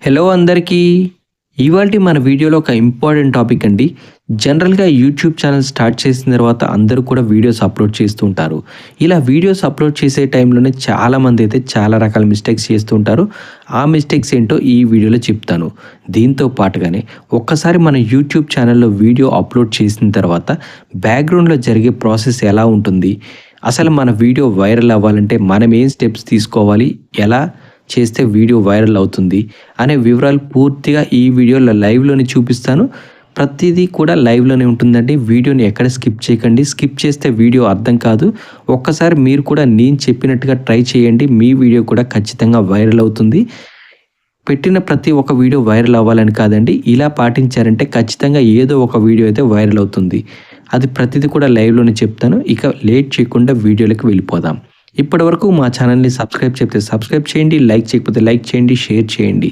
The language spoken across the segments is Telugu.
హలో అందరికీ. ఇవాల్టి మన వీడియోలో ఒక ఇంపార్టెంట్ టాపిక్ అండి. జనరల్‌గా యూట్యూబ్ ఛానల్ స్టార్ట్ చేసిన తర్వాత అందరూ కూడా వీడియోస్ అప్‌లోడ్ చేస్తూ ఉంటారు. ఇలా వీడియోస్ అప్‌లోడ్ చేసే టైంలోనే చాలామంది అయితే చాలా రకాల మిస్టేక్స్ చేస్తూ ఉంటారు. ఆ మిస్టేక్స్ ఏంటో ఈ వీడియోలో చెప్తాను. దీంతో పాటుగానే ఒక్కసారి మన యూట్యూబ్ ఛానల్‌లో వీడియో అప్‌లోడ్ చేసిన తర్వాత బ్యాక్‌గ్రౌండ్‌లో జరిగే ప్రాసెస్ ఎలా ఉంటుంది? అసలు మన వీడియో వైరల్ అవ్వాలంటే మనం ఏం స్టెప్స్ తీసుకోవాలి? ఎలా చేస్తే వీడియో వైరల్ అవుతుంది అనే వివరాలు పూర్తిగా ఈ వీడియోలో లైవ్‌లోనే చూపిస్తాను. ప్రతిదీ కూడా లైవ్‌లోనే ఉంటుందండి. వీడియోని ఎక్కడ స్కిప్ చేయకండి. స్కిప్ చేస్తే వీడియో అర్థం కాదు. ఒక్కసారి మీరు కూడా నేను చెప్పినట్టుగా ట్రై చేయండి. మీ వీడియో కూడా ఖచ్చితంగా వైరల్ అవుతుంది. పెట్టిన ప్రతి ఒక్క వీడియో వైరల్ అవ్వాలని కాదండి. ఇలా పాటించారంటే ఖచ్చితంగా ఏదో ఒక వీడియో అయితే వైరల్ అవుతుంది. అది ప్రతిదీ కూడా లైవ్‌లోనే చెప్తాను. ఇక లేట్ చేయకుండా వీడియోలోకి వెళ్ళిపోదాం. ఇప్పటివరకు మా ఛానల్‌ని సబ్స్క్రైబ్ చేయకపోతే సబ్స్క్రైబ్ చేయండి. లైక్ చేయకపోతే లైక్ చేయండి. షేర్ చేయండి.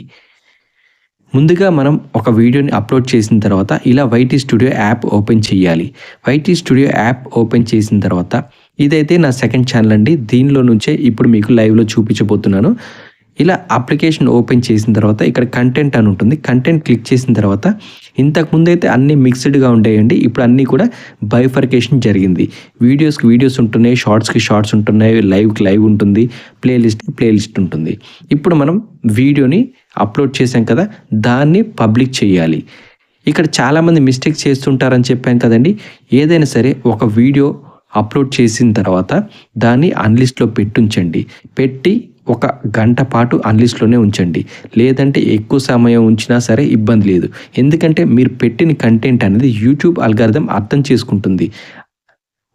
ముందుగా మనం ఒక వీడియోని అప్లోడ్ చేసిన తర్వాత ఇలా వైటీ స్టూడియో యాప్ ఓపెన్ చేయాలి. వైటీ స్టూడియో యాప్ ఓపెన్ చేసిన తర్వాత ఇదైతే నా సెకండ్ ఛానల్ అండి. దీనిలో నుంచే ఇప్పుడు మీకు లైవ్‌లో చూపించబోతున్నాను. ఇలా అప్లికేషన్ ఓపెన్ చేసిన తర్వాత ఇక్కడ కంటెంట్ అని ఉంటుంది. కంటెంట్ క్లిక్ చేసిన తర్వాత ఇంతకుముందైతే అన్నీ మిక్స్డ్‌గా ఉండేయండి. ఇప్పుడు అన్నీ కూడా బైఫర్కేషన్ జరిగింది. వీడియోస్‌కి వీడియోస్ ఉంటున్నాయి. షార్ట్స్‌కి షార్ట్స్ ఉంటున్నాయి. లైవ్‌కి లైవ్ ఉంటుంది. ప్లేలిస్ట్‌కి ప్లేలిస్ట్ ఉంటుంది. ఇప్పుడు మనం వీడియోని అప్లోడ్ చేసాం కదా! దాన్ని పబ్లిక్ చేయాలి. ఇక్కడ చాలామంది మిస్టేక్స్ చేస్తుంటారని చెప్పాను కదండీ! ఏదైనా సరే ఒక వీడియో అప్లోడ్ చేసిన తర్వాత దాన్ని అన్‌లిస్ట్‌లో పెట్టుంచండి. పెట్టి ఒక గంట పాటు అన్‌లిస్ట్‌లోనే ఉంచండి. లేదంటే ఎక్కువ సమయం ఉంచినా సరే ఇబ్బంది లేదు. ఎందుకంటే మీరు పెట్టిన కంటెంట్ అనేది యూట్యూబ్ అల్గారిథం అర్థం చేసుకుంటుంది.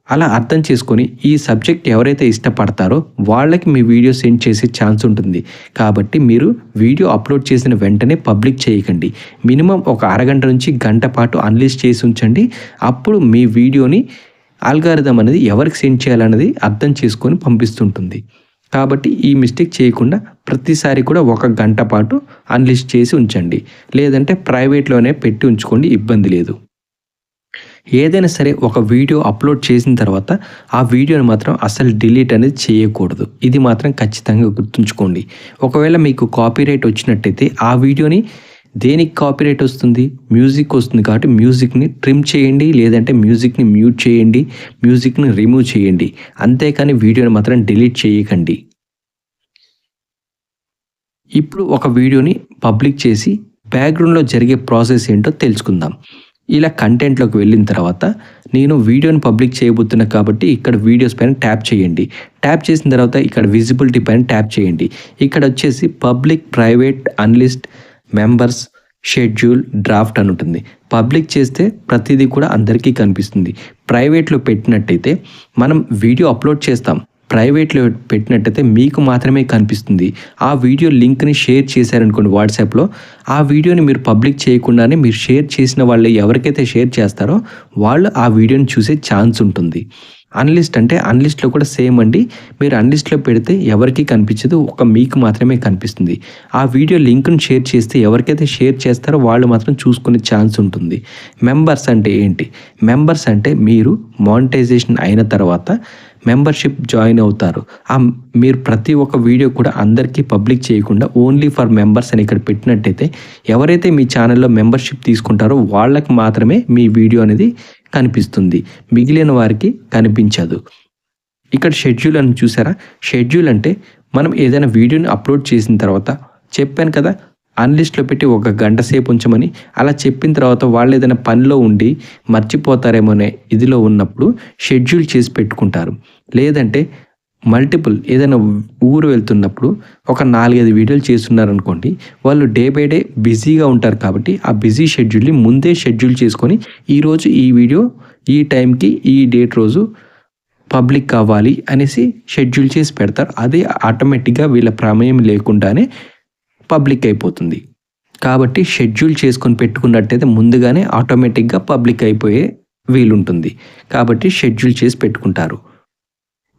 అలా అర్థం చేసుకొని ఈ సబ్జెక్ట్ ఎవరైతే ఇష్టపడతారో వాళ్ళకి మీ వీడియో సెండ్ చేసే ఛాన్స్ ఉంటుంది. కాబట్టి మీరు వీడియో అప్లోడ్ చేసిన వెంటనే పబ్లిక్ చేయకండి. మినిమం ఒక అరగంట నుంచి గంట పాటు అన్‌లిస్ట్ చేసి ఉంచండి. అప్పుడు మీ వీడియోని అల్గారిథం అనేది ఎవరికి సెండ్ చేయాలన్నది అర్థం చేసుకొని పంపిస్తుంటుంది. కాబట్టి ఈ మిస్టేక్ చేయకుండా ప్రతిసారి కూడా ఒక గంట పాటు అన్‌లిస్ట్ చేసి ఉంచండి. లేదంటే ప్రైవేట్‌లోనే పెట్టి ఉంచుకోండి, ఇబ్బంది లేదు. ఏదైనా సరే ఒక వీడియో అప్లోడ్ చేసిన తర్వాత ఆ వీడియోని మాత్రం అసలు డిలీట్ అనేది చేయకూడదు. ఇది మాత్రం ఖచ్చితంగా గుర్తుంచుకోండి. ఒకవేళ మీకు కాపీరైట్ వచ్చినట్టయితే ఆ వీడియోని దేనికి కాపీరైట్ వస్తుంది? మ్యూజిక్ వస్తుంది కాబట్టి మ్యూజిక్‌ని ట్రిమ్ చేయండి. లేదంటే మ్యూజిక్‌ని మ్యూట్ చేయండి. మ్యూజిక్‌ని రిమూవ్ చేయండి. అంతేకాని వీడియోని మాత్రం డిలీట్ చేయకండి. ఇప్పుడు ఒక వీడియోని పబ్లిక్ చేసి బ్యాక్‌గ్రౌండ్‌లో జరిగే ప్రాసెస్ ఏంటో తెలుసుకుందాం. ఇలా కంటెంట్‌లోకి వెళ్ళిన తర్వాత నేను వీడియోని పబ్లిక్ చేయబోతున్నా కాబట్టి ఇక్కడ వీడియోస్ పైన ట్యాప్ చేయండి. ట్యాప్ చేసిన తర్వాత ఇక్కడ విజిబిలిటీ పైన ట్యాప్ చేయండి. ఇక్కడ వచ్చేసి public, private, unlist, members, schedule, draft అని ఉంటుంది. పబ్లిక్ చేస్తే ప్రతిదీ కూడా అందరికీ కనిపిస్తుంది. ప్రైవేట్‌లో పెట్టినట్టయితే మనం వీడియో అప్లోడ్ చేస్తాం. ప్రైవేట్‌లో పెట్టినట్టయితే మీకు మాత్రమే కనిపిస్తుంది. ఆ వీడియో లింక్‌ని షేర్ చేశారనుకోండి వాట్సాప్‌లో, ఆ వీడియోని మీరు పబ్లిక్ చేయకుండానే మీరు షేర్ చేసిన వాళ్ళు ఎవరికైతే షేర్ చేస్తారో వాళ్ళు ఆ వీడియోని చూసే ఛాన్స్ ఉంటుంది. అన్‌లిస్ట్ అంటే అన్‌లిస్ట్‌లో కూడా సేమ్ అండి. మీరు అన్‌లిస్ట్‌లో పెడితే ఎవరికీ కనిపించదు. ఒక మీకు మాత్రమే కనిపిస్తుంది. ఆ వీడియో లింక్‌ని షేర్ చేస్తే ఎవరికైతే షేర్ చేస్తారో వాళ్ళు మాత్రం చూసుకునే ఛాన్స్ ఉంటుంది. మెంబర్స్ అంటే ఏంటి? మెంబర్స్ అంటే మీరు మానిటైజేషన్ అయిన తర్వాత మెంబర్షిప్ జాయిన్ అవుతారు. మీరు ప్రతి ఒక్క వీడియో కూడా అందరికీ పబ్లిక్ చేయకుండా ఓన్లీ ఫర్ మెంబర్స్ అని ఇక్కడ పెట్టినట్టయితే ఎవరైతే మీ ఛానల్‌లో మెంబర్షిప్ తీసుకుంటారో వాళ్ళకి మాత్రమే మీ వీడియో అనేది కనిపిస్తుంది. మిగిలిన వారికి కనిపించదు. ఇక్కడ షెడ్యూల్ అని చూసారా? షెడ్యూల్ అంటే మనం ఏదైనా వీడియోని అప్లోడ్ చేసిన తర్వాత చెప్పాను కదా! అన్‌లిస్ట్‌లో పెట్టి ఒక గంట సేపు ఉంచమని. అలా చెప్పిన తర్వాత వాళ్ళు ఏదైనా పనిలో ఉండి మర్చిపోతారేమో అనే ఇదిలో ఉన్నప్పుడు షెడ్యూల్ చేసి పెట్టుకుంటారు. లేదంటే మల్టిపుల్ ఏదైనా ఊరు వెళ్తున్నప్పుడు ఒక 4, 5 వీడియోలు చేస్తున్నారనుకోండి. వాళ్ళు డే బై డే బిజీగా ఉంటారు కాబట్టి ఆ బిజీ షెడ్యూల్‌ని ముందే షెడ్యూల్ చేసుకొని ఈరోజు ఈ వీడియో ఈ టైంకి ఈ డేట్ రోజు పబ్లిక్ అవ్వాలి అనేసి షెడ్యూల్ చేసి పెడతారు. అది ఆటోమేటిక్‌గా వీళ్ళ ప్రమేయం లేకుండానే పబ్లిక్ అయిపోతుంది. కాబట్టి షెడ్యూల్ చేసుకొని పెట్టుకున్నట్టయితే ముందుగానే ఆటోమేటిక్‌గా పబ్లిక్ అయిపోయే వీలుంటుంది. కాబట్టి షెడ్యూల్ చేసి పెట్టుకుంటారు.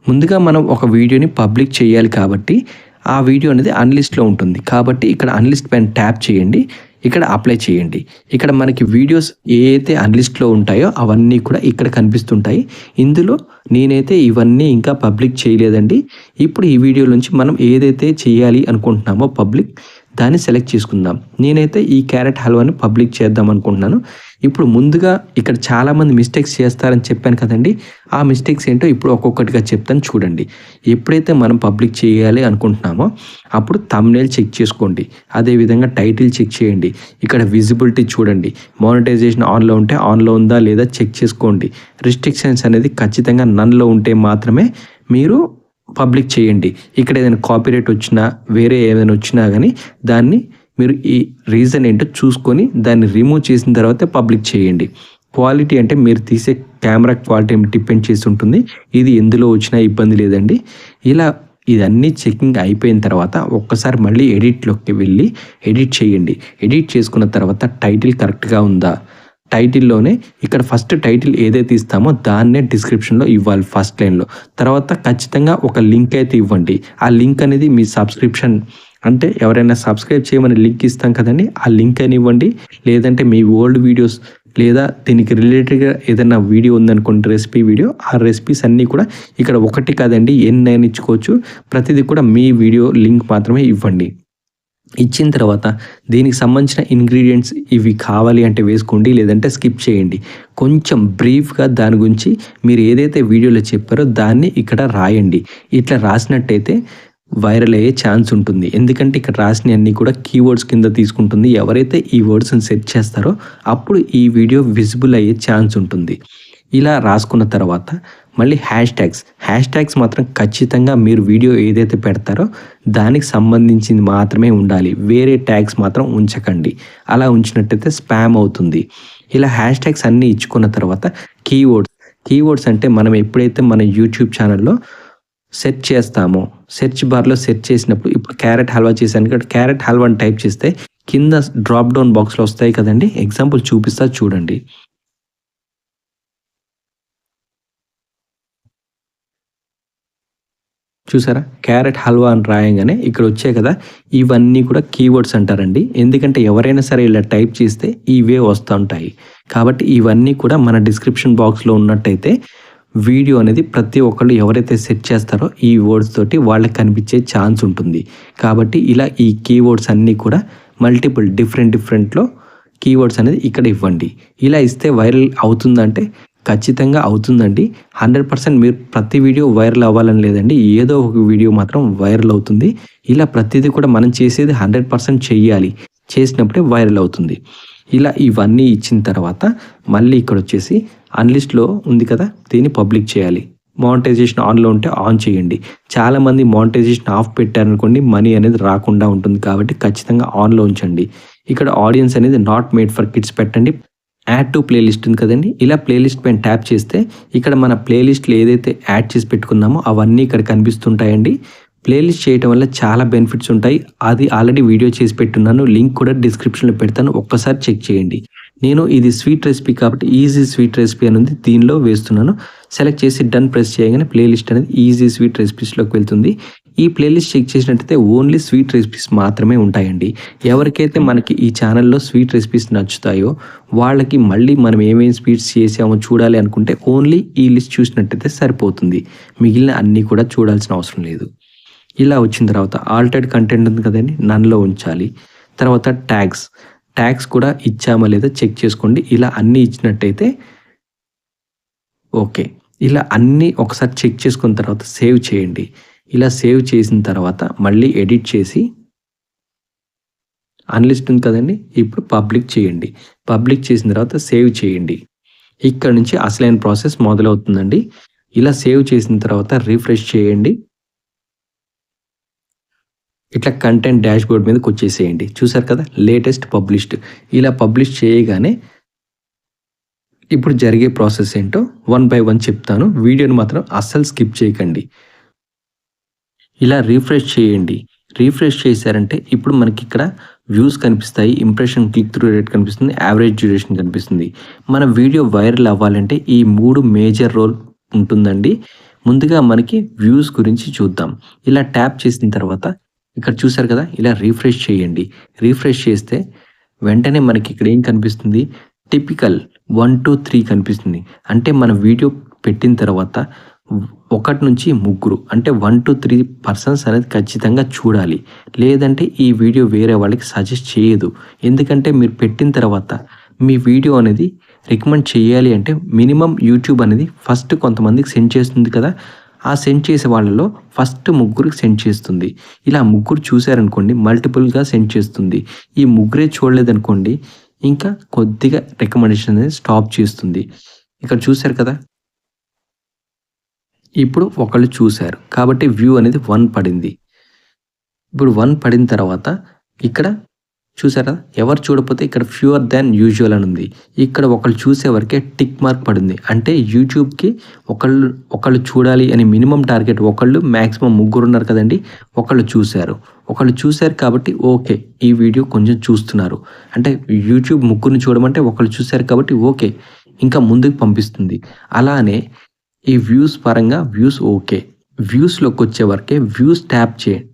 ముందుగా మనం ఒక వీడియోని పబ్లిక్ చేయాలి కాబట్టి ఆ వీడియో అనేది అన్‌లిస్ట్‌లో ఉంటుంది. కాబట్టి ఇక్కడ అన్‌లిస్ట్ పైన ట్యాప్ చేయండి. ఇక్కడ అప్లై చేయండి. ఇక్కడ మనకి వీడియోస్ ఏయైతే అన్‌లిస్ట్‌లో ఉంటాయో అవన్నీ కూడా ఇక్కడ కనిపిస్తుంటాయి. ఇందులో నేనైతే ఇవన్నీ ఇంకా పబ్లిక్ చేయలేదండి. ఇప్పుడు ఈ వీడియో నుంచి మనం ఏదైతే చేయాలి అనుకుంటున్నామో పబ్లిక్ దాన్ని సెలెక్ట్ చేసుకుందాం. నేనైతే ఈ క్యారెట్ హల్వాని పబ్లిక్ చేద్దాం అనుకుంటున్నాను. ఇప్పుడు ముందుగా ఇక్కడ చాలామంది మిస్టేక్స్ చేస్తారని చెప్పాను కదండి. ఆ మిస్టేక్స్ ఏంటో ఇప్పుడు ఒక్కొక్కటిగా చెప్తాను చూడండి. ఎప్పుడైతే మనం పబ్లిక్ చేయాలి అనుకుంటున్నామో అప్పుడు థంబ్నెయిల్ చెక్ చేసుకోండి. అదేవిధంగా టైటిల్ చెక్ చేయండి. ఇక్కడ విజిబిలిటీ చూడండి. మానిటైజేషన్ ఆన్లో ఉంటే ఆన్లో ఉందా లేదా చెక్ చేసుకోండి. రిస్ట్రిక్షన్స్ అనేది ఖచ్చితంగా నన్లో ఉంటే మాత్రమే మీరు పబ్లిక్ చేయండి. ఇక్కడ ఏదైనా కాపీరైట్ వచ్చినా వేరే ఏదైనా వచ్చినా కానీ దాన్ని మీరు ఈ రీజన్ ఏంటో చూసుకొని దాన్ని రిమూవ్ చేసిన తర్వాతే పబ్లిక్ చేయండి. క్వాలిటీ అంటే మీరు తీసే కెమెరా క్వాలిటీ డిపెండ్ చేసి ఉంటుంది. ఇది ఎందులో వచ్చినా ఇబ్బంది లేదండి. ఇలా ఇదన్నీ చెకింగ్ అయిపోయిన తర్వాత ఒక్కసారి మళ్ళీ ఎడిట్లోకి వెళ్ళి ఎడిట్ చేయండి. ఎడిట్ చేసుకున్న తర్వాత టైటిల్ కరెక్ట్గా ఉందా, టైటిల్లోనే ఇక్కడ ఫస్ట్ టైటిల్ ఏదైతే ఇస్తామో దాన్నే డిస్క్రిప్షన్లో ఇవ్వాలి ఫస్ట్ లైన్లో. తర్వాత ఖచ్చితంగా ఒక లింక్ అయితే ఇవ్వండి. ఆ లింక్ అనేది మీ సబ్స్క్రిప్షన్ అంటే ఎవరైనా సబ్స్క్రైబ్ చేయమని లింక్ ఇస్తాం కదండి, ఆ లింక్ అని ఇవ్వండి. లేదంటే మీ ఓల్డ్ వీడియోస్ లేదా దీనికి రిలేటెడ్గా ఏదైనా వీడియో ఉందనుకోండి, రెసిపీ వీడియో, ఆ రెసిపీస్ అన్నీ కూడా ఇక్కడ ఒకటి కాదండి ఎన్నైనా ఇచ్చుకోవచ్చు. ప్రతిదీ కూడా మీ వీడియో లింక్ మాత్రమే ఇవ్వండి. ఇచ్చిన తర్వాత దీనికి సంబంధించిన ఇంగ్రీడియంట్స్ ఇవి కావాలి అంటే వేసుకోండి, లేదంటే స్కిప్ చేయండి. కొంచెం బ్రీఫ్గా దాని గురించి మీరు ఏదైతే వీడియోలో చెప్పారో దాన్ని ఇక్కడ రాయండి. ఇట్లా రాసినట్టయితే వైరల్ అయ్యే ఛాన్స్ ఉంటుంది. ఎందుకంటే ఇక్కడ రాసినవన్నీ కూడా కీవర్డ్స్ కింద తీసుకుంటుంది. ఎవరైతే ఈ వర్డ్స్ని సెర్చ్ చేస్తారో అప్పుడు ఈ వీడియో విజిబుల్ అయ్యే ఛాన్స్ ఉంటుంది. ఇలా రాసుకున్న తర్వాత మళ్ళీ హ్యాష్ ట్యాగ్స్ మాత్రం ఖచ్చితంగా మీరు వీడియో ఏదైతే పెడతారో దానికి సంబంధించింది మాత్రమే ఉండాలి. వేరే ట్యాగ్స్ మాత్రం ఉంచకండి. అలా ఉంచినట్టయితే స్పామ్ అవుతుంది. ఇలా హ్యాష్ ట్యాగ్స్ అన్నీ ఇచ్చుకున్న తర్వాత కీవర్డ్స్ అంటే మనం ఎప్పుడైతే మన యూట్యూబ్ ఛానల్లో సెర్చ్ చేస్తామో సెర్చ్ బార్లో సెర్చ్ చేసినప్పుడు ఇప్పుడు క్యారెట్ హల్వా చేశాను ఇక్కడ క్యారెట్ హల్వా అని టైప్ చేస్తే కింద డ్రాప్ డౌన్ బాక్స్లో వస్తాయి కదండి. ఎగ్జాంపుల్ చూపిస్తా చూడండి. చూసారా, క్యారెట్ హల్వా అని రాయంగానే ఇక్కడ వచ్చాయి కదా, ఇవన్నీ కూడా కీవర్డ్స్ అంటారండి. ఎందుకంటే ఎవరైనా సరే ఇలా టైప్ చేస్తే ఇవే వస్తూ ఉంటాయి. కాబట్టి ఇవన్నీ కూడా మన డిస్క్రిప్షన్ బాక్స్లో ఉన్నట్టయితే వీడియో అనేది ప్రతి ఒక్కళ్ళు ఎవరైతే సెర్చ్ చేస్తారో ఈ వర్డ్స్ తోటి వాళ్ళకి కనిపించే ఛాన్స్ ఉంటుంది. కాబట్టి ఇలా ఈ కీవర్డ్స్ అన్నీ కూడా మల్టిపుల్ డిఫరెంట్లో కీవర్డ్స్ అనేది ఇక్కడ ఇవ్వండి. ఇలా ఇస్తే వైరల్ అవుతుందంటే ఖచ్చితంగా అవుతుందండి. 100% మీరు ప్రతి వీడియో వైరల్ అవ్వాలని లేదండి, ఏదో ఒక వీడియో మాత్రం వైరల్ అవుతుంది. ఇలా ప్రతిదీ కూడా మనం చేసేది 100% చెయ్యాలి. చేసినప్పుడే వైరల్ అవుతుంది. ఇలా ఇవన్నీ ఇచ్చిన తర్వాత మళ్ళీ ఇక్కడ వచ్చేసి అన్లిస్ట్లో ఉంది కదా, దీన్ని పబ్లిక్ చేయాలి. మానిటైజేషన్ ఆన్లో ఉంటే ఆన్ చేయండి. చాలామంది మానిటైజేషన్ ఆఫ్ పెట్టారనుకోండి మనీ అనేది రాకుండా ఉంటుంది. కాబట్టి ఖచ్చితంగా ఆన్లో ఉంచండి. ఇక్కడ ఆడియన్స్ అనేది నాట్ మేడ్ ఫర్ కిడ్స్ పెట్టండి. యాడ్ టు ప్లేలిస్ట్ ఉంది కదండి, ఇలా ప్లేలిస్ట్ పైన ట్యాప్ చేస్తే ఇక్కడ మన ప్లేలిస్ట్లో ఏదైతే యాడ్ చేసి పెట్టుకున్నామో అవన్నీ ఇక్కడ కనిపిస్తుంటాయండి. ప్లేలిస్ట్ చేయడం వల్ల చాలా బెనిఫిట్స్ ఉంటాయి. అది ఆల్రెడీ వీడియో చేసి పెట్టున్నాను, లింక్ కూడా డిస్క్రిప్షన్లో పెడతాను, ఒక్కసారి చెక్ చేయండి. నేను ఇది స్వీట్ రెసిపీ కాబట్టి ఈజీ స్వీట్ రెసిపీ అని ఉంది, దీనిలో వేస్తున్నాను. సెలెక్ట్ చేసి డన్ ప్రెస్ చేయగానే ప్లేలిస్ట్ అనేది ఈజీ స్వీట్ రెసిపీస్లోకి వెళ్తుంది. ఈ ప్లేలిస్ట్ చెక్ చేసినట్టయితే ఓన్లీ స్వీట్ రెసిపీస్ మాత్రమే ఉంటాయండి. ఎవరికైతే మనకి ఈ ఛానల్లో స్వీట్ రెసిపీస్ నచ్చుతాయో వాళ్ళకి మళ్ళీ మనం ఏమేమి స్వీట్స్ చేసామో చూడాలి అనుకుంటే ఓన్లీ ఈ లిస్ట్ చూసినట్టయితే సరిపోతుంది. మిగిలిన అన్నీ కూడా చూడాల్సిన అవసరం లేదు. ఇలా వచ్చిన తర్వాత ఆల్టర్డ్ కంటెంట్ ఉంది కదండి, నన్లో ఉంచాలి. తర్వాత ట్యాగ్స్ కూడా ఇచ్చామా లేదా చెక్ చేసుకోండి. ఇలా అన్నీ ఇచ్చినట్టయితే ఓకే. ఇలా అన్నీ ఒకసారి చెక్ చేసుకున్న తర్వాత సేవ్ చేయండి. ఇలా సేవ్ చేసిన తర్వాత మళ్ళీ ఎడిట్ చేసి అన్లిస్ట్ ఉంది కదండి, ఇప్పుడు పబ్లిక్ చేయండి. పబ్లిక్ చేసిన తర్వాత సేవ్ చేయండి. ఇక్కడ నుంచి అసలైన ప్రాసెస్ మొదలవుతుందండి. ఇలా సేవ్ చేసిన తర్వాత రిఫ్రెష్ చేయండి. ఇట్లా కంటెంట్ డాష్ బోర్డ్ మీదకి వచ్చేసేయండి. చూసారు కదా, లేటెస్ట్ పబ్లిష్డ్. ఇలా పబ్లిష్ చేయగానే ఇప్పుడు జరిగే ప్రాసెస్ ఏంటో 1 by 1 చెప్తాను. వీడియోని మాత్రం అస్సలు స్కిప్ చేయకండి. ఇలా రీఫ్రెష్ చేయండి. రీఫ్రెష్ చేశారంటే ఇప్పుడు మనకి ఇక్కడ వ్యూస్ కనిపిస్తాయి, ఇంప్రెషన్ క్లిక్ త్రూ రేట్ కనిపిస్తుంది, యావరేజ్ డ్యూరేషన్ కనిపిస్తుంది. మన వీడియో వైరల్ అవ్వాలంటే ఈ 3 మేజర్ రోల్ ఉంటుందండి. ముందుగా మనకి వ్యూస్ గురించి చూద్దాం. ఇలా ట్యాప్ చేసిన తర్వాత ఇక్కడ చూసారు కదా, ఇలా రీఫ్రెష్ చేయండి. రీఫ్రెష్ చేస్తే వెంటనే మనకి ఇక్కడ ఏం కనిపిస్తుంది, టిపికల్ 1 to 3 కనిపిస్తుంది. అంటే మన వీడియో పెట్టిన తర్వాత ఒకటి నుంచి ముగ్గురు అంటే 1-3 పర్సన్స్ అనేది ఖచ్చితంగా చూడాలి. లేదంటే ఈ వీడియో వేరే వాళ్ళకి సజెస్ట్ చేయదు. ఎందుకంటే మీరు పెట్టిన తర్వాత మీ వీడియో అనేది రికమెండ్ చేయాలి అంటే మినిమమ్ యూట్యూబ్ అనేది ఫస్ట్ కొంతమందికి సెండ్ చేస్తుంది కదా! ఆ సెండ్ చేసే వాళ్ళలో ఫస్ట్ ముగ్గురికి సెండ్ చేస్తుంది. ఇలా ముగ్గురు చూసారనుకోండి మల్టిపుల్‌గా సెండ్ చేస్తుంది. ఈ ముగ్గురే చూడలేదనుకోండి ఇంకా కొద్దిగా రికమెండేషన్ అనేది స్టాప్ చేస్తుంది. ఇక్కడ చూసారు కదా! ఇప్పుడు ఒకళ్ళు చూసారు. కాబట్టి వ్యూ అనేది 1 పడింది. ఇప్పుడు 1 పడిన తర్వాత ఇక్కడ చూసారా? ఎవరు చూడకపోతే ఇక్కడ ఫ్యూవర్ దాన్ యూజువల్ అని ఉంది. ఇక్కడ ఒకళ్ళు చూసే వరకే టిక్ మార్క్ పడింది. అంటే యూట్యూబ్‌కి ఒకళ్ళు చూడాలి అని మినిమమ్ టార్గెట్ ఒకళ్ళు మాక్సిమం ముగ్గురున్నారు కదండీ! ఒకళ్ళు చూసారు. ఒకళ్ళు చూసారు కాబట్టి ఓకే. ఈ వీడియో కొంచెం చూస్తున్నారు. అంటే యూట్యూబ్ ముగ్గురిని చూడమంటే ఒకళ్ళు చూసారు కాబట్టి ఓకే. ఇంకా ముందుకు పంపిస్తుంది. అలానే ఈ వ్యూస్ పరంగా వ్యూస్ ఓకే. వ్యూస్‌లోకొచ్చే వరకే వ్యూస్ ట్యాప్ చేయండి.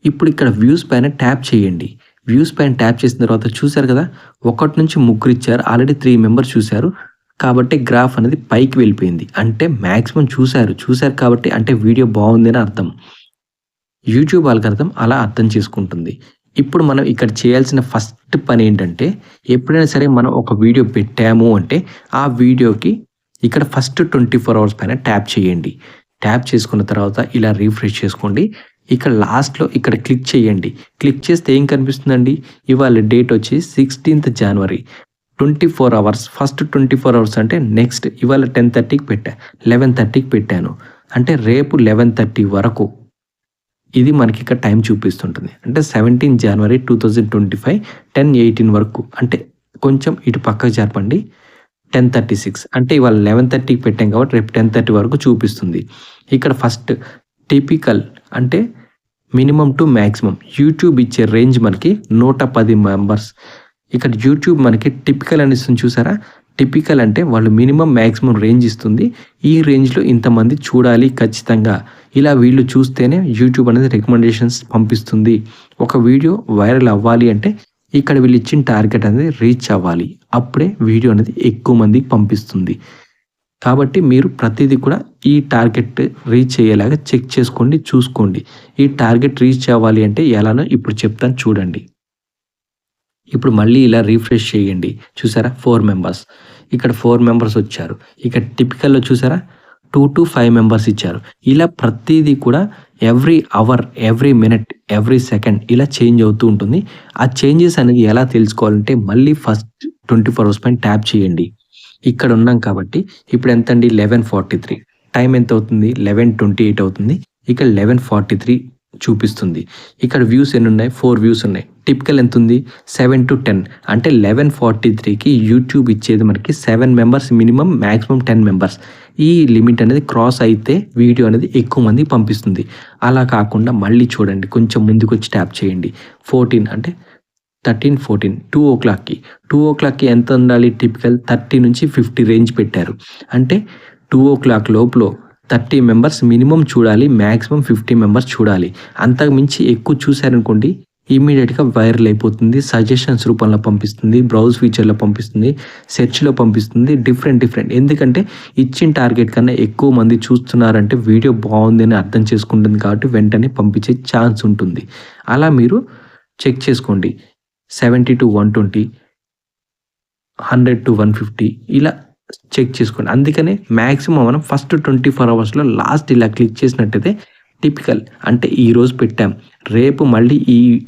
ఇప్పుడు ఇక్కడ వ్యూస్ పైన ట్యాప్ చేయండి. వ్యూస్ పైన ట్యాప్ చేసిన తర్వాత చూసారు కదా! 1 నుంచి ముగ్గురు ఇచ్చారు. ఆల్రెడీ 3 మెంబర్స్ చూసారు. కాబట్టి గ్రాఫ్ అనేది పైకి వెళ్ళిపోయింది. అంటే మాక్సిమం చూసారు. చూసారు కాబట్టి అంటే వీడియో బావుందని అర్థం. యూట్యూబ్ ఆల్‌గారిథం అలా అర్థం చేసుకుంటుంది. ఇప్పుడు మనం ఇక్కడ చేయాల్సిన ఫస్ట్ పనేంటంటే ఎప్పుడైనా సరే మనం ఒక వీడియో పెట్టాము అంటే ఆ వీడియోకి ఇక్కడ ఫస్ట్ 24 అవర్స్ పైన ట్యాప్ చేయండి. ట్యాప్ చేసుకున్న తర్వాత ఇలా రిఫ్రెష్ చేసుకోండి. ఇక్కడ లాస్ట్‌లో ఇక్కడ క్లిక్ చేయండి. క్లిక్ చేస్తే ఏం కనిపిస్తుందండి? ఇవాళ డేట్ వచ్చి 16థ్ జనవరి. 24 అవర్స్ ఫస్ట్ 24 అవర్స్ అంటే నెక్స్ట్ ఇవాళ 10:30కి పెట్టా. 11:30కి పెట్టాను. అంటే రేపు 11:30 వరకు ఇది మనకి ఇక్కడ టైం చూపిస్తుంటుంది. అంటే 17 జనవరి 2025 10:18 వరకు అంటే కొంచెం ఇటు పక్కకు జరపండి. 10:36 అంటే ఇవాళ 11:30కి పెట్టాం కాబట్టి రేపు 10:30 వరకు చూపిస్తుంది. ఇక్కడ ఫస్ట్ టిపికల్ అంటే మినిమమ్ టు మాక్సిమం యూట్యూబ్ ఇచ్చే రేంజ్ మనకి 110 మెంబర్స్. ఇక్కడ యూట్యూబ్ మనకి టిపికల్ అని ఇస్తుంది చూసారా? టిపికల్ అంటే వాళ్ళు మినిమం మాక్సిమం రేంజ్ ఇస్తుంది. ఈ రేంజ్‌లో ఇంతమంది చూడాలి ఖచ్చితంగా. ఇలా వీళ్ళు చూస్తేనే యూట్యూబ్ అనేది రికమెండేషన్స్ పంపిస్తుంది. ఒక వీడియో వైరల్ అవ్వాలి అంటే ఇక్కడ వీళ్ళు ఇచ్చిన టార్గెట్ అనేది రీచ్ అవ్వాలి. అప్పుడే వీడియో అనేది ఎక్కువ మందికి పంపిస్తుంది. కాబట్టి మీరు ప్రతిదీ కూడా ఈ టార్గెట్ రీచ్ అయ్యేలాగా చెక్ చేసుకోండి, చూసుకోండి. ఈ టార్గెట్ రీచ్ అవ్వాలి అంటే ఎలానో ఇప్పుడు చెప్తాను చూడండి. ఇప్పుడు మళ్ళీ ఇలా రిఫ్రెష్ చేయండి. చూసారా 4 మెంబర్స్. ఇక్కడ 4 మెంబర్స్ వచ్చారు. ఇక్కడ టిపికల్‌లో చూసారా 2-5 మెంబర్స్ ఇచ్చారు. ఇలా ప్రతీదీ కూడా every hour, every minute, every second ఇలా చేంజ్ అవుతూ ఉంటుంది. ఆ చేంజెస్ అనేది ఎలా తెలుసుకోవాలంటే మళ్ళీ ఫస్ట్ 24 అవర్స్ పైన ట్యాప్ చేయండి. ఇక్కడ ఉన్నాం కాబట్టి ఇప్పుడు ఎంతండి 11:43 టైం ఎంత అవుతుంది 11:28 అవుతుంది. ఇక్కడ 11:43 చూపిస్తుంది. ఇక్కడ వ్యూస్ ఎన్ని ఉన్నాయి 4 వ్యూస్ ఉన్నాయి. టిపికల్ ఎంత ఉంది 7-10 అంటే 11:43కి యూట్యూబ్ ఇచ్చేది మనకి 7 మెంబర్స్ మినిమం, మాక్సిమం 10 మెంబర్స్. ఈ లిమిట్ అనేది క్రాస్ అయితే వీడియో అనేది ఎక్కువ మందికి పంపిస్తుంది. అలా కాకుండా మళ్ళీ చూడండి కొంచెం ముందుకొచ్చి ట్యాప్ చేయండి. 14 అంటే 13-14 2:00కి ఎంత ఉండాలి టిపికల్ 30-50 రేంజ్ పెట్టారు. అంటే 2:00 లోపల 30 మెంబర్స్ మినిమం చూడాలి. మాక్సిమం 50 మెంబర్స్ చూడాలి. అంతకు మించి ఎక్కువ చూసారనుకోండి ఇమ్మీడియట్‌గా వైరల్ అయిపోతుంది. సజెషన్స్ రూపంలో పంపిస్తుంది. బ్రౌజ్ ఫీచర్‌లో పంపిస్తుంది. సెర్చ్‌లో పంపిస్తుంది. డిఫరెంట్. ఎందుకంటే ఇచ్చిన టార్గెట్ కన్నా ఎక్కువ మంది చూస్తున్నారంటే వీడియో బావుంది అని అర్థం చేసుకుంటుంది కాబట్టి వెంటనే పంపించే ఛాన్స్ ఉంటుంది. అలా మీరు చెక్ చేసుకోండి. 70-120 100-150 ఇలా చెక్ చేసుకోండి. అందుకనే మాక్సిమం మనం ఫస్ట్ 24 అవర్స్‌లో లాస్ట్ ఇలా క్లిక్ చేసినట్టయితే టిపికల్ అంటే ఈరోజు పెట్టాం. రేపు మళ్ళీ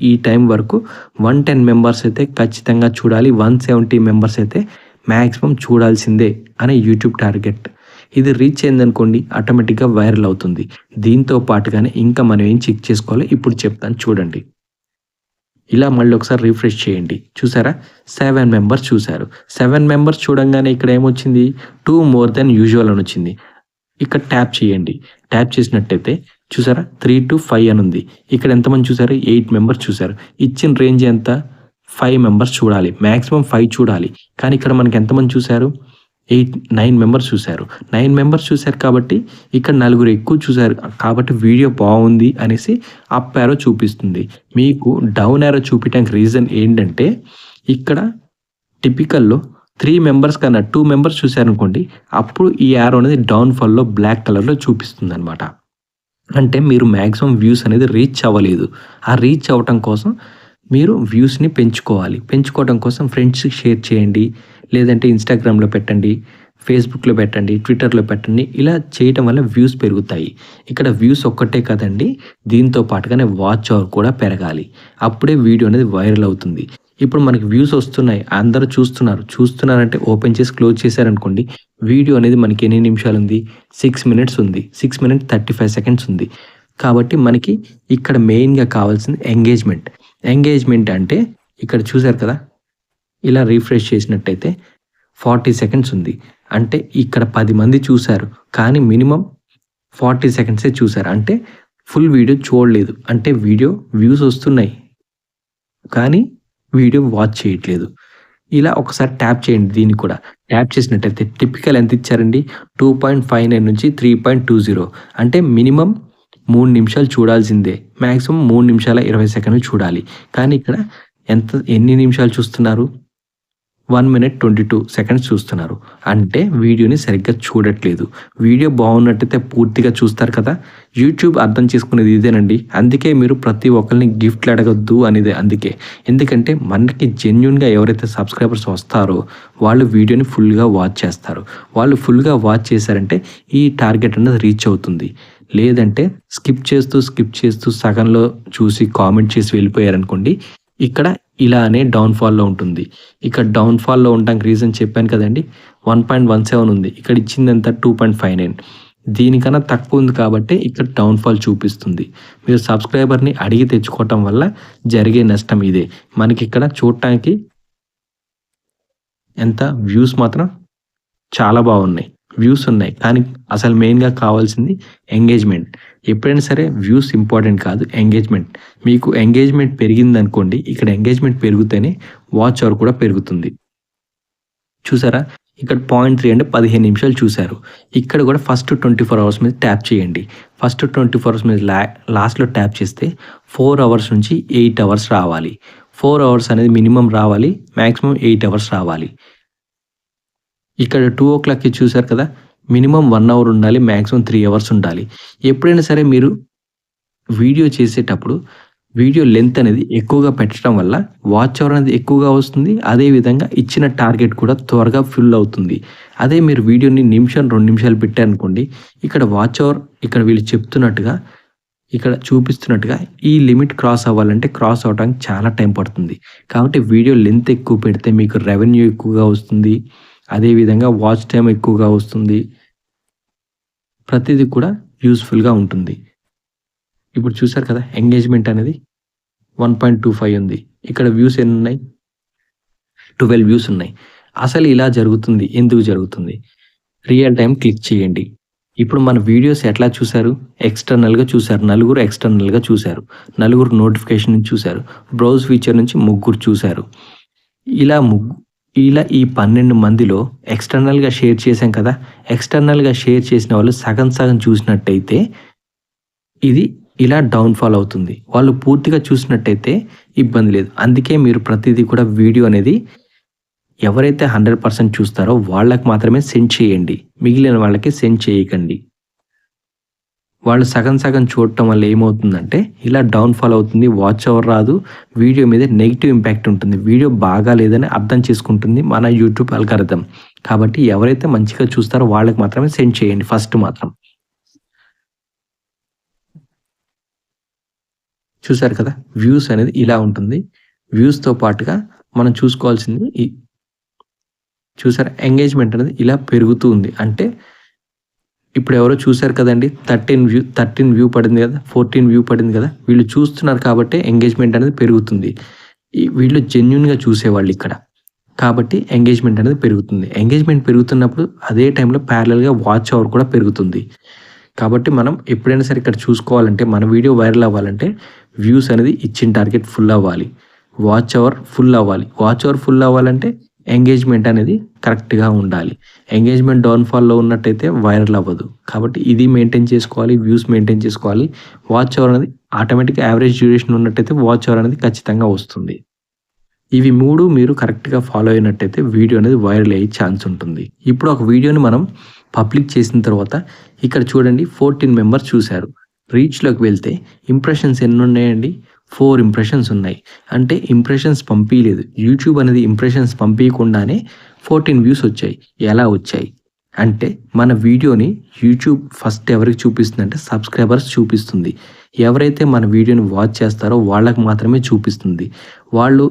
ఈ టైం వరకు 110 మెంబర్స్ అయితే ఖచ్చితంగా చూడాలి. 170 మెంబర్స్ అయితే మాక్సిమం చూడాల్సిందే అనే యూట్యూబ్ టార్గెట్. ఇది రీచ్ అయిందనుకోండి ఆటోమేటిక్‌గా వైరల్ అవుతుంది. దీంతో పాటుగానే ఇంకా మనం ఏం చెక్ చేసుకోవాలో ఇప్పుడు చెప్తాను చూడండి. ఇలా మళ్ళీ ఒకసారి రిఫ్రెష్ చేయండి. చూసారా 7 మెంబర్స్ చూసారు. 7 మెంబర్స్ చూడంగానే ఇక్కడ ఏమొచ్చింది 2 మోర్ దాన్ యూజువల్ అని వచ్చింది. ఇక్కడ ట్యాప్ చేయండి. ట్యాప్ చేసినట్టయితే చూసారా 3-5 అని ఉంది. ఇక్కడ ఎంతమంది చూసారు 8 మెంబర్స్ చూసారు. ఇచ్చిన రేంజ్ ఎంత 5 మెంబర్స్ చూడాలి. మాక్సిమం 5 చూడాలి. కానీ ఇక్కడ మనకి ఎంతమంది చూసారు 9 మెంబర్స్ చూసారు. 9 మెంబర్స్ చూసారు కాబట్టి ఇక్కడ నలుగురు ఎక్కువ చూసారు కాబట్టి వీడియో బాగుంది అనేసి అప్ యారో చూపిస్తుంది. మీకు డౌన్ యారో చూపించడానికి రీజన్ ఏంటంటే ఇక్కడ టిపికల్‌లో 3 మెంబర్స్ కన్నా 2 మెంబర్స్ చూసారనుకోండి, అప్పుడు ఈ యారో అనేది డౌన్‌ఫాల్‌లో బ్లాక్ కలర్‌లో చూపిస్తుందనమాట. అంటే మీరు మాక్సిమం వ్యూస్ అనేది రీచ్ అవ్వలేదు. ఆ రీచ్ అవ్వటం కోసం మీరు వ్యూస్‌ని పెంచుకోవాలి. పెంచుకోవడం కోసం ఫ్రెండ్స్‌కి షేర్ చేయండి. లేదంటే ఇన్‌స్టాగ్రామ్‌లో పెట్టండి. ఫేస్‌బుక్‌లో పెట్టండి. ట్విట్టర్‌లో పెట్టండి. ఇలా చేయటం వల్ల వ్యూస్ పెరుగుతాయి. ఇక్కడ వ్యూస్ ఒక్కటే కాదండి. దీంతో పాటుగానే వాచ్ అవర్ కూడా పెరగాలి. అప్పుడే వీడియో అనేది వైరల్ అవుతుంది. ఇప్పుడు మనకి వ్యూస్ వస్తున్నాయి. అందరూ చూస్తున్నారు. చూస్తున్నారంటే ఓపెన్ చేసి క్లోజ్ చేశారనుకోండి, వీడియో అనేది మనకి ఎన్ని నిమిషాలుంది? 6 మినిట్స్ ఉంది. 6 మినిట్స్ 35 సెకండ్స్ ఉంది. కాబట్టి మనకి ఇక్కడ మెయిన్‌గా కావాల్సింది ఎంగేజ్‌మెంట్. ఎంగేజ్‌మెంట్ అంటే ఇక్కడ చూసారు కదా! ఇలా రిఫ్రెష్ చేసినట్టయితే 40 సెకండ్స్ ఉంది. అంటే ఇక్కడ 10 మంది చూసారు. కానీ మినిమమ్ 40 సెకండ్సే చూసారు. అంటే ఫుల్ వీడియో చూడలేదు. అంటే వీడియో వ్యూస్ వస్తున్నాయి. కానీ వీడియో వాచ్ చేయట్లేదు. ఇలా ఒకసారి ట్యాప్ చేయండి దీన్ని కూడా. ట్యాప్ చేసినట్టయితే టిపికల్ ఎంత ఇచ్చారండి? 2.59 నుంచి 3.20 అంటే మినిమమ్ 3 నిమిషాలు చూడాల్సిందే. మాక్సిమం 3 నిమిషాల 20 సెకన్లు చూడాలి. కానీ ఇక్కడ ఎన్ని నిమిషాలు చూస్తున్నారు? 1 మినిట్ 22 సెకండ్స్ చూస్తున్నారు. అంటే వీడియోని సరిగ్గా చూడట్లేదు. వీడియో బాగున్నట్టయితే పూర్తిగా చూస్తారు కదా! యూట్యూబ్ అర్థం చేసుకునేది ఇదేనండి. అందుకే మీరు ప్రతి ఒక్కరిని గిఫ్ట్‌లు అడగొద్దు అనేదే అందుకే. ఎందుకంటే మనకి జెన్యూన్‌గా ఎవరైతే సబ్స్క్రైబర్స్ వస్తారో వాళ్ళు వీడియోని ఫుల్‌గా వాచ్ చేస్తారు. వాళ్ళు ఫుల్‌గా వాచ్ చేశారంటే ఈ టార్గెట్ అనేది రీచ్ అవుతుంది. లేదంటే స్కిప్ చేస్తూ సగంలో చూసి కామెంట్ చేసి వెళ్ళిపోయారనుకోండి, ఇక్కడ ఇలానే డౌన్‌ఫాల్‌లో ఉంటుంది. ఇక్కడ డౌన్‌ఫాల్‌లో ఉండడానికి రీజన్ చెప్పాను కదండీ! 1.17 ఉంది. ఇక్కడ ఇచ్చిందెంత 2.59. దీనికన్నా తక్కువ ఉంది కాబట్టే ఇక్కడ డౌన్‌ఫాల్ చూపిస్తుంది. మీరు సబ్స్క్రైబర్‌ని అడిగి తెచ్చుకోవటం వల్ల జరిగే నష్టం ఇదే. మనకిక్కడ చూడటానికి ఎంత వ్యూస్ మాత్రం చాలా బాగున్నాయి. వ్యూస్ ఉన్నాయి. కానీ అసలు మెయిన్‌గా కావాల్సింది ఎంగేజ్‌మెంట్. ఎప్పుడైనా సరే వ్యూస్ ఇంపార్టెంట్ కాదు. ఎంగేజ్‌మెంట్. మీకు ఎంగేజ్‌మెంట్ పెరిగిందనుకోండి, ఇక్కడ ఎంగేజ్‌మెంట్ పెరిగితేనే వాచ్ అవర్ కూడా పెరుగుతుంది. చూసారా? ఇక్కడ 0.3 అంటే 15 నిమిషాలు చూసారు. ఇక్కడ కూడా ఫస్ట్ 24 అవర్స్ మీద ట్యాప్ చేయండి. ఫస్ట్ 24 అవర్స్ మీద లాస్ట్‌లో ట్యాప్ చేస్తే 4 అవర్స్ నుంచి 8 అవర్స్ రావాలి. 4 అవర్స్ అనేది మినిమమ్ రావాలి. మాక్సిమం 8 అవర్స్ రావాలి. ఇక్కడ 2:00కి చూసారు కదా! మినిమమ్ 1 అవర్ ఉండాలి. మాక్సిమం 3 అవర్స్ ఉండాలి. ఎప్పుడైనా సరే మీరు వీడియో చేసేటప్పుడు వీడియో లెంత్ అనేది ఎక్కువగా పెట్టడం వల్ల వాచ్ అవర్ అనేది ఎక్కువగా వస్తుంది. అదే విధంగా ఇచ్చిన టార్గెట్ కూడా త్వరగా ఫిల్ అవుతుంది. అదే మీరు వీడియోని నిమిషం, 2 నిమిషాలు పెట్టారనుకోండి, ఇక్కడ వాచ్ అవర్ ఇక్కడ వీళ్ళు చెప్తున్నట్టుగా ఇక్కడ చూపిస్తున్నట్టుగా ఈ లిమిట్ క్రాస్ అవ్వాలంటే క్రాస్ అవ్వడానికి చాలా టైం పడుతుంది. కాబట్టి వీడియో లెంత్ ఎక్కువ పెడితే మీకు రెవెన్యూ ఎక్కువగా వస్తుంది. అదే విధంగా వాచ్ టైమ్ ఎక్కువగా వస్తుంది. ప్రతిదీ కూడా యూజ్‌ఫుల్‌గా ఉంటుంది. ఇప్పుడు చూసారు కదా! ఎంగేజ్‌మెంట్ అనేది 1.25 ఉంది. ఇక్కడ వ్యూస్ ఎన్నున్నాయి? 12 వ్యూస్ ఉన్నాయి. అసలు ఇలా జరుగుతుంది. ఎందుకు జరుగుతుంది? రియల్ టైమ్ క్లిక్ చేయండి. ఇప్పుడు మన వీడియోస్ ఎట్లా చూసారు? ఎక్స్‌టర్నల్‌గా చూసారు. నలుగురు ఎక్స్‌టర్నల్‌గా చూసారు. నలుగురు నోటిఫికేషన్ నుంచి చూసారు. బ్రౌజ్ ఫీచర్ నుంచి ముగ్గురు చూసారు. ఇలా ఇలా ఈ 12 మందిలో ఎక్స్‌టర్నల్‌గా షేర్ చేశాం కదా! ఎక్స్‌టర్నల్‌గా షేర్ చేసిన వాళ్ళు సగం సగం చూసినట్టయితే ఇది ఇలా డౌన్‌ఫాల్ అవుతుంది. వాళ్ళు పూర్తిగా చూసినట్టయితే ఇబ్బంది లేదు. అందుకే మీరు ప్రతిదీ కూడా వీడియో అనేది ఎవరైతే 100% చూస్తారో వాళ్ళకి మాత్రమే సెండ్ చేయండి. మిగిలిన వాళ్ళకి సెండ్ చేయకండి. వాళ్ళు సగం సగం చూడటం వల్ల ఏమవుతుందంటే ఇలా డౌన్‌ఫాల్ అవుతుంది. వాచ్ అవర్ రాదు. వీడియో మీద నెగెటివ్ ఇంపాక్ట్ ఉంటుంది. వీడియో బాగా లేదని అర్థం చేసుకుంటుంది మన యూట్యూబ్ అల్గారిథం. కాబట్టి ఎవరైతే మంచిగా చూస్తారో వాళ్ళకి మాత్రమే సెండ్ చేయండి ఫస్ట్ మాత్రం. చూసారు కదా! వ్యూస్ అనేది ఇలా ఉంటుంది. వ్యూస్‌తో పాటుగా మనం చూసుకోవాల్సింది చూసారా? ఎంగేజ్‌మెంట్ అనేది ఇలా పెరుగుతూ ఉంది. అంటే ఇప్పుడు ఎవరో చూసారు కదండీ! 13 వ్యూ పడింది కదా! 14 వ్యూ పడింది కదా! వీళ్ళు చూస్తున్నారు కాబట్టే ఎంగేజ్‌మెంట్ అనేది పెరుగుతుంది. వీళ్ళు జెన్యూన్‌గా చూసేవాళ్ళు ఇక్కడ. కాబట్టి ఎంగేజ్‌మెంట్ అనేది పెరుగుతుంది. ఎంగేజ్‌మెంట్ పెరుగుతున్నప్పుడు అదే టైంలో ప్యారలల్‌గా వాచ్ అవర్ కూడా పెరుగుతుంది. కాబట్టి మనం ఎప్పుడైనా సరే ఇక్కడ చూసుకోవాలంటే మన వీడియో వైరల్ అవ్వాలంటే వ్యూస్ అనేది ఇచ్చిన టార్గెట్ ఫుల్ అవ్వాలి. వాచ్ అవర్ ఫుల్ అవ్వాలి. వాచ్ అవర్ ఫుల్ అవ్వాలంటే ఎంగేజ్‌మెంట్ అనేది కరెక్ట్‌గా ఉండాలి. ఎంగేజ్‌మెంట్ డౌన్‌ఫాల్‌లో ఉన్నట్టయితే వైరల్ అవ్వదు. కాబట్టి ఇది మెయింటైన్ చేసుకోవాలి. వ్యూస్ మెయింటైన్ చేసుకోవాలి. వాచ్ అవర్ అనేది ఆటోమేటిక్‌గా యావరేజ్ డ్యూరేషన్ ఉన్నట్టయితే వాచ్ అవర్ అనేది ఖచ్చితంగా వస్తుంది. ఇవి 3 మీరు కరెక్ట్‌గా ఫాలో అయినట్టయితే వీడియో అనేది వైరల్ అయ్యే ఛాన్స్ ఉంటుంది. ఇప్పుడు ఒక వీడియోని మనం పబ్లిక్ చేసిన తర్వాత ఇక్కడ చూడండి 14 మెంబర్స్ చూసారు. రీచ్‌లోకి వెళ్తే ఇంప్రెషన్స్ ఎన్నున్నాయండి? 4 ఇంప్రెషన్స్ ఉన్నాయి. అంటే ఇంప్రెషన్స్ పంపియలేదు. యూట్యూబ్ అనేది ఇంప్రెషన్స్ పంపియకుండానే 14 వ్యూస్ వచ్చాయి. ఎలా వచ్చాయి? అంటే మన వీడియోని యూట్యూబ్ ఫస్ట్ ఎవరికి చూపిస్తుందంటే సబ్స్క్రైబర్స్ చూపిస్తుంది. ఎవరైతే మన వీడియోని వాచ్ చేస్తారో వాళ్ళకి మాత్రమే చూపిస్తుంది. వాళ్ళు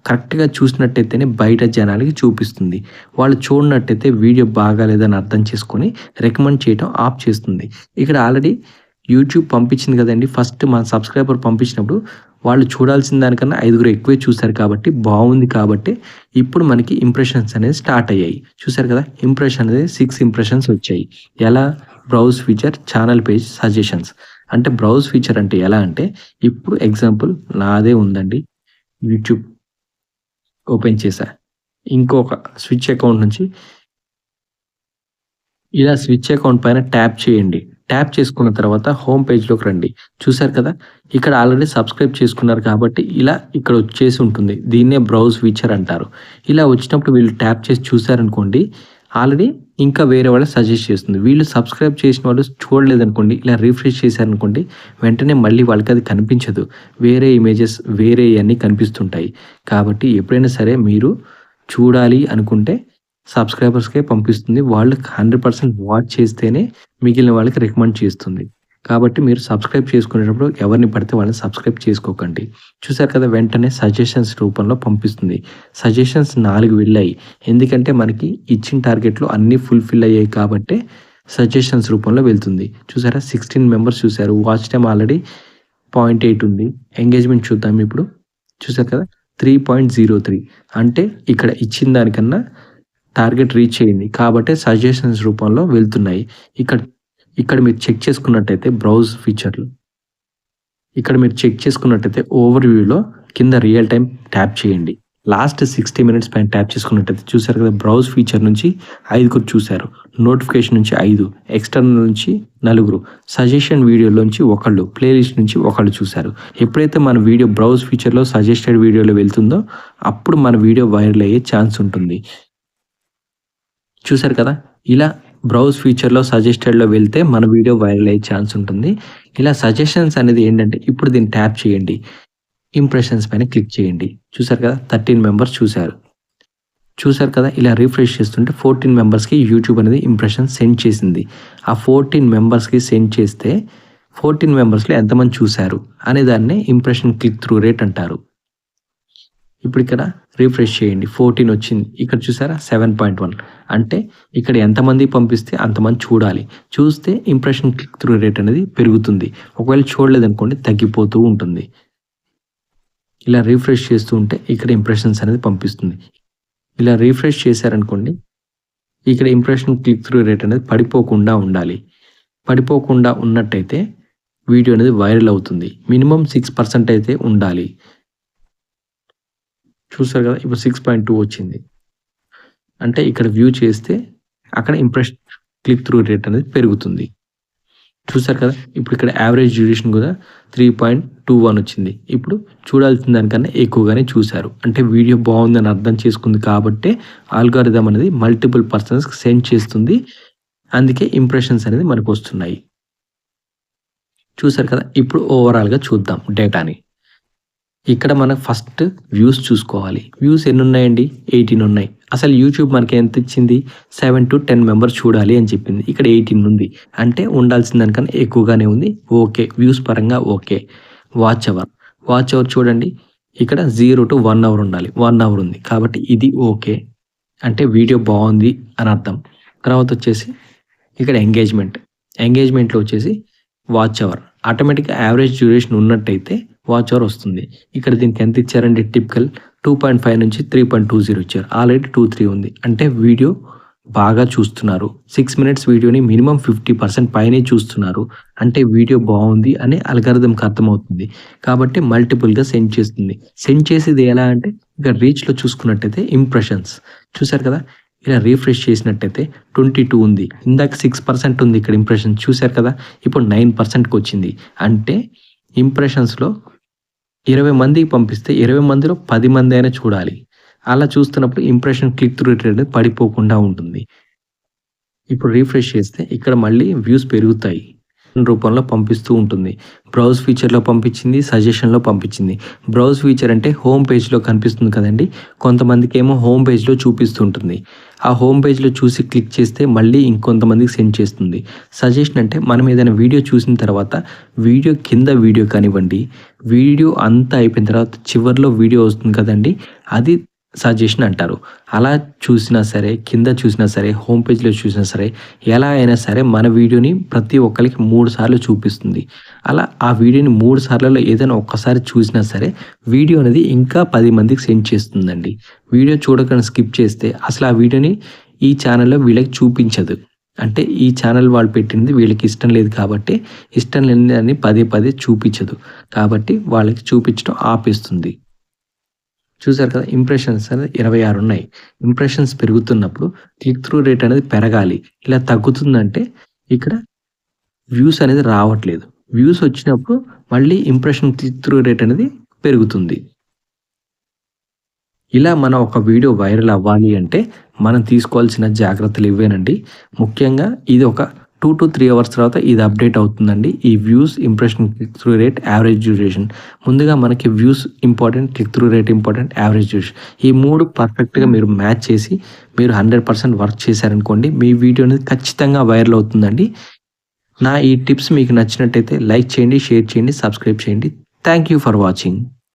కరెక్ట్‌గా చూసినట్టయితేనే బయట జనాలకి చూపిస్తుంది. వాళ్ళు చూడనట్టయితే వీడియో బాగాలేదని అర్థం చేసుకొని రికమెండ్ చేయటం ఆఫ్ చేస్తుంది. ఇక్కడ ఆల్రెడీ యూట్యూబ్ పంపించింది కదండీ! ఫస్ట్ మన సబ్స్క్రైబర్ పంపించినప్పుడు వాళ్ళు చూడాల్సిన దానికన్నా 5గురు ఎక్కువే చూసారు కాబట్టి బావుంది కాబట్టి ఇప్పుడు మనకి ఇంప్రెషన్స్ అనేది స్టార్ట్ అయ్యాయి. చూసారు కదా! ఇంప్రెషన్ అనేది 6 ఇంప్రెషన్స్ వచ్చాయి. ఎలా? Browse feature, channel page, suggestions. అంటే బ్రౌజ్ ఫీచర్ అంటే ఎలా అంటే ఇప్పుడు ఎగ్జాంపుల్ నాదే ఉందండి. యూట్యూబ్ ఓపెన్ చేశా. ఇంకొక స్విచ్ అకౌంట్ నుంచి ఇలా స్విచ్ అకౌంట్ పైన ట్యాప్ చేయండి. ట్యాప్ చేసుకున్న తర్వాత హోమ్ పేజ్‌లోకి రండి. చూసారు కదా! ఇక్కడ ఆల్రెడీ సబ్స్క్రైబ్ చేసుకున్నారు కాబట్టి ఇలా ఇక్కడ వచ్చేసి ఉంటుంది. దీన్నే బ్రౌజ్ ఫీచర్ అంటారు. ఇలా వచ్చినప్పుడు వీళ్ళు ట్యాప్ చేసి చూసారనుకోండి, ఆల్రెడీ ఇంకా వేరే వాళ్ళకి సజెస్ట్ చేస్తుంది. వీళ్ళు సబ్స్క్రైబ్ చేసిన వాళ్ళు చూడలేదనుకోండి, ఇలా రిఫ్రెష్ చేశారనుకోండి, వెంటనే మళ్ళీ వాళ్ళకి అది కనిపించదు. వేరే ఇమేజెస్ వేరేయన్నీ కనిపిస్తుంటాయి. కాబట్టి ఎప్పుడైనా సరే మీరు చూడాలి అనుకుంటే సబ్స్క్రైబర్స్‌కే పంపిస్తుంది. వాళ్ళు 100% వాచ్ చేస్తేనే మిగిలిన వాళ్ళకి రికమెండ్ చేస్తుంది. కాబట్టి మీరు సబ్స్క్రైబ్ చేసుకునేటప్పుడు ఎవరిని పడితే వాళ్ళని సబ్స్క్రైబ్ చేసుకోకండి. చూసారు కదా! వెంటనే సజెషన్స్ రూపంలో పంపిస్తుంది. సజెషన్స్ 4 వెళ్ళాయి. ఎందుకంటే మనకి ఇచ్చిన టార్గెట్‌లో అన్నీ ఫుల్‌ఫిల్ అయ్యాయి కాబట్టే సజెషన్స్ రూపంలో వెళ్తుంది. చూసారా? 16 మెంబర్స్ చూసారు. వాచ్ టైమ్ ఆల్రెడీ 0.8 ఉంది. ఎంగేజ్‌మెంట్ చూద్దాం ఇప్పుడు. చూసారు కదా! 3.03 అంటే ఇక్కడ ఇచ్చిన దానికన్నా టార్గెట్ రీచ్ అయింది. కాబట్టే సజెషన్స్ రూపంలో వెళ్తున్నాయి. ఇక్కడ ఇక్కడ మీరు చెక్ చేసుకున్నట్టయితే బ్రౌజ్ ఫీచర్‌లు ఇక్కడ మీరు చెక్ చేసుకున్నట్టయితే ఓవర్ వ్యూలో కింద రియల్ టైమ్ ట్యాప్ చేయండి. లాస్ట్ 60 మినిట్స్ పైన ట్యాప్ చేసుకున్నట్టయితే చూసారు కదా! బ్రౌజ్ ఫీచర్ నుంచి 5గురు చూసారు. నోటిఫికేషన్ నుంచి 5, ఎక్స్టర్నల్ నుంచి 4, సజెషన్ వీడియోలోంచి ఒకళ్ళు, ప్లేలిస్ట్ నుంచి ఒకళ్ళు చూసారు. ఎప్పుడైతే మన వీడియో బ్రౌజ్ ఫీచర్‌లో సజెస్టెడ్ వీడియోలో వెళ్తుందో అప్పుడు మన వీడియో వైరల్ అయ్యే ఛాన్స్ ఉంటుంది. చూసారు కదా! ఇలా బ్రౌజ్ ఫీచర్‌లో సజెస్టెడ్‌లో వెళ్తే మన వీడియో వైరల్ అయ్యే ఛాన్స్ ఉంటుంది. ఇలా సజెషన్స్ అనేది ఏంటంటే ఇప్పుడు దీన్ని ట్యాప్ చేయండి. ఇంప్రెషన్స్ పైన క్లిక్ చేయండి. చూసారు కదా! 13 మెంబర్స్ చూసారు. చూసారు కదా! ఇలా రిఫ్రెష్ చేస్తుంటే 14 మెంబర్స్‌కి యూట్యూబ్ అనేది ఇంప్రెషన్ సెండ్ చేసింది. ఆ 14 మెంబర్స్‌కి సెండ్ చేస్తే 14 మెంబర్స్‌లో ఎంతమంది చూసారు అనే దాన్నే ఇంప్రెషన్ క్లిక్ త్రూ రేట్ అంటారు. ఇప్పుడు ఇక్కడ రిఫ్రెష్ చేయండి. 14 వచ్చింది. ఇక్కడ చూసారా 7.1 అంటే ఇక్కడ ఎంతమంది పంపిస్తే అంతమంది చూడాలి. చూస్తే ఇంప్రెషన్ క్లిక్ త్రూ రేట్ అనేది పెరుగుతుంది. ఒకవేళ చూడలేదనుకోండి తగ్గిపోతూ ఉంటుంది. ఇలా రిఫ్రెష్ చేస్తూ ఉంటే ఇక్కడ ఇంప్రెషన్స్ అనేది పంపిస్తుంది. ఇలా రిఫ్రెష్ చేశారనుకోండి ఇక్కడ ఇంప్రెషన్ క్లిక్ త్రూ రేట్ అనేది పడిపోకుండా ఉండాలి. పడిపోకుండా ఉన్నట్టయితే వీడియో అనేది వైరల్ అవుతుంది. మినిమమ్ 6% అయితే ఉండాలి. చూసారు కదా! ఇప్పుడు 6.2 వచ్చింది. అంటే ఇక్కడ వ్యూ చేస్తే అక్కడ ఇంప్రెషన్ క్లిక్ త్రూ రేట్ అనేది పెరుగుతుంది. చూసారు కదా! ఇప్పుడు ఇక్కడ యావరేజ్ డ్యూరేషన్ కూడా 3.21 వచ్చింది. ఇప్పుడు చూడాల్సిన దానికన్నా ఎక్కువగానే చూసారు. అంటే వీడియో బావుందని అర్థం చేసుకుంది కాబట్టే ఆల్గారిథం అనేది మల్టిపుల్ పర్సన్స్‌కి సెండ్ చేస్తుంది. అందుకే ఇంప్రెషన్స్ అనేది మనకొస్తున్నాయి. చూసారు కదా! ఇప్పుడు ఓవరాల్‌గా చూద్దాం డేటాని. ఇక్కడ మనం ఫస్ట్ వ్యూస్ చూసుకోవాలి. వ్యూస్ ఎన్నున్నాయండి? 18 ఉన్నాయి. అసలు యూట్యూబ్ మనకి ఎంత ఇచ్చింది? 7-10 మెంబర్స్ చూడాలి అని చెప్పింది. ఇక్కడ 18 ఉంది. అంటే ఉండాల్సిన దానికన్నా ఎక్కువగానే ఉంది. ఓకే. వ్యూస్ పరంగా okay. Watch hour. Watch hour చూడండి. ఇక్కడ 0-1 అవర్ ఉండాలి. 1 అవర్ ఉంది. కాబట్టి ఇది ఓకే. అంటే వీడియో బావుంది అని అర్థం. తర్వాత వచ్చేసి ఇక్కడ ఎంగేజ్‌మెంట్. ఎంగేజ్‌మెంట్‌లో వచ్చేసి వాచ్ అవర్. ఆటోమేటిక్‌గా యావరేజ్ డ్యూరేషన్ ఉన్నట్టయితే వాచ్ అవర్ వస్తుంది. ఇక్కడ దీనికి ఎంత ఇచ్చారండి టిపికల్ 2.5 నుంచి 3.20 ఇచ్చారు. ఆల్రెడీ 2-3 ఉంది. అంటే వీడియో బాగా చూస్తున్నారు. 6 మినిట్స్ వీడియోని మినిమమ్ 50% పైనే చూస్తున్నారు. అంటే వీడియో బావుంది అని అల్గారిథంకి అర్థమవుతుంది. కాబట్టి మల్టిపుల్‌గా సెండ్ చేస్తుంది. సెండ్ చేసేది ఎలా అంటే ఇక్కడ రీచ్‌లో చూసుకున్నట్టయితే ఇంప్రెషన్స్. చూసారు కదా! ఇలా రిఫ్రెష్ చేసినట్టయితే 22 ఉంది. ఇందాక 6% ఉంది ఇక్కడ ఇంప్రెషన్స్ చూసారు కదా! ఇప్పుడు 9%కి వచ్చింది. అంటే ఇంప్రెషన్స్‌లో 20 మందికి పంపిస్తే 20 మందిలో 10 మంది అయినా చూడాలి. అలా చూస్తున్నప్పుడు ఇంప్రెషన్ క్లిక్ త్రూ రేట్ అనేది పడిపోకుండా ఉంటుంది. ఇప్పుడు రిఫ్రెష్ చేస్తే ఇక్కడ మళ్ళీ వ్యూస్ పెరుగుతాయి. రూపంలో పంపిస్తూ ఉంటుంది. బ్రౌజ్ ఫీచర్‌లో పంపించింది, సజెషన్‌లో పంపించింది. బ్రౌజ్ ఫీచర్ అంటే హోమ్ పేజ్‌లో కనిపిస్తుంది కదండీ! కొంతమందికేమో హోమ్ పేజ్‌లో చూపిస్తుంటుంది. ఆ హోమ్ పేజ్‌లో చూసి క్లిక్ చేస్తే మళ్ళీ ఇంకొంతమందికి సెండ్ చేస్తుంది. సజెషన్ అంటే మనం ఏదైనా వీడియో చూసిన తర్వాత వీడియో కింద వీడియో కానివ్వండి, వీడియో అంతా అయిపోయిన తర్వాత చివర్లో వీడియో వస్తుంది కదండీ! అది సజెషన్ అంటారు. అలా చూసినా సరే, కింద చూసినా సరే, హోమ్ పేజ్‌లో చూసినా సరే, ఎలా అయినా సరే మన వీడియోని ప్రతి ఒక్కళ్ళకి 3 సార్లు చూపిస్తుంది. అలా ఆ వీడియోని 3 సార్లలో ఏదైనా ఒక్కసారి చూసినా సరే, వీడియో అనేది ఇంకా 10 మందికి సెండ్ చేస్తుందండి. వీడియో చూడకుండా స్కిప్ చేస్తే అసలు ఆ వీడియోని ఈ ఛానెల్‌లో వీళ్ళకి చూపించదు. అంటే ఈ ఛానెల్ వాళ్ళు పెట్టింది వీళ్ళకి ఇష్టం లేదు కాబట్టి, ఇష్టం లేని దాన్ని పదే పదే చూపించదు. కాబట్టి వాళ్ళకి చూపించడం ఆపేస్తుంది. చూసారు కదా! ఇంప్రెషన్స్ అనేది 26 ఉన్నాయి. ఇంప్రెషన్స్ పెరుగుతున్నప్పుడు క్లిక్ త్రూ రేట్ అనేది పెరగాలి. ఇలా తగ్గుతుందంటే ఇక్కడ వ్యూస్ అనేది రావట్లేదు. వ్యూస్ వచ్చినప్పుడు మళ్ళీ ఇంప్రెషన్ క్లిక్ త్రూ రేట్ అనేది పెరుగుతుంది. ఇలా మన ఒక వీడియో వైరల్ అవ్వాలి అంటే మనం తీసుకోవాల్సిన జాగ్రత్తలు ఇవేనండి. ముఖ్యంగా ఇది ఒక 2-3 అవర్స్ తర్వాత ఇది అప్డేట్ అవుతుందండి. ఈ views, impression, click through rate, average duration. ముందుగా మనకి views important, click through rate important, average duration. ఈ 3 పర్ఫెక్ట్‌గా మీరు మ్యాచ్ చేసి మీరు 100% వర్క్ చేశారనుకోండి మీ వీడియో అనేది ఖచ్చితంగా వైరల్ అవుతుందండి. నా ఈ టిప్స్ మీకు నచ్చినట్టయితే లైక్ చేయండి, షేర్ చేయండి, సబ్స్క్రైబ్ చేయండి. Thank you for watching.